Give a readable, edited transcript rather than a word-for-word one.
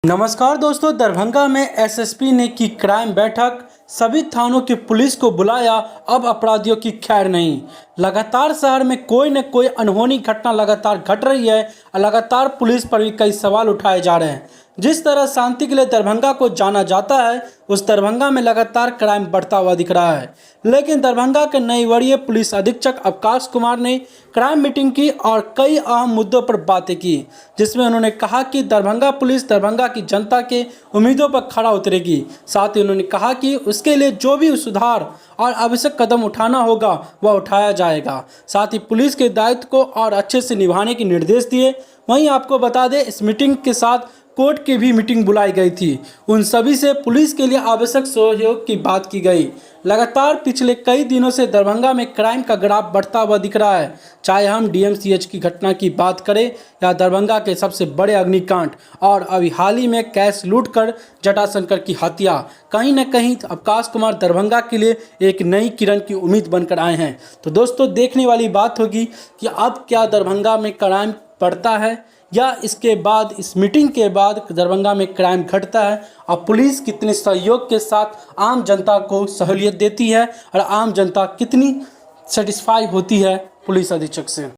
नमस्कार दोस्तों, दरभंगा में एसएसपी ने की क्राइम बैठक। सभी थानों की पुलिस को बुलाया, अब अपराधियों की खैर नहीं। लगातार शहर में कोई न कोई अनहोनी घटना लगातार घट रही है और लगातार पुलिस पर भी कई सवाल उठाए जा रहे हैं। जिस तरह शांति के लिए दरभंगा को जाना जाता है, उस दरभंगा में लगातार क्राइम बढ़ता हुआ दिख रहा है। लेकिन दरभंगा के नए वरीय पुलिस अधीक्षक अवकाश कुमार ने क्राइम मीटिंग की और कई अहम मुद्दों पर बातें की, जिसमें उन्होंने कहा कि दरभंगा पुलिस दरभंगा की जनता के उम्मीदों पर खरा उतरेगी। साथ ही उन्होंने कहा कि उसके लिए जो भी सुधार और आवश्यक कदम उठाना होगा वह उठाया जाएगा। साथ ही पुलिस के दायित्व को और अच्छे से निभाने के निर्देश दिए। वहीं आपको बता दें, इस मीटिंग के साथ कोर्ट की भी मीटिंग बुलाई गई थी। उन सभी से पुलिस के लिए आवश्यक सहयोग की बात की गई। लगातार पिछले कई दिनों से दरभंगा में क्राइम का ग्राफ बढ़ता हुआ दिख रहा है, चाहे हम डीएमसीएच की घटना की बात करें या दरभंगा के सबसे बड़े अग्निकांड और अभी हाल ही में कैश लूट कर जटाशंकर की हत्या। कहीं न कहीं अवकाश कुमार दरभंगा के लिए एक नई किरण की उम्मीद बनकर आए हैं। तो दोस्तों, देखने वाली बात होगी कि अब क्या दरभंगा में क्राइम बढ़ता है या इसके बाद, इस मीटिंग के बाद दरभंगा में क्राइम घटता है और पुलिस कितने सहयोग के साथ आम जनता को सहूलियत देती है और आम जनता कितनी सेटिस्फाई होती है पुलिस अधीक्षक से।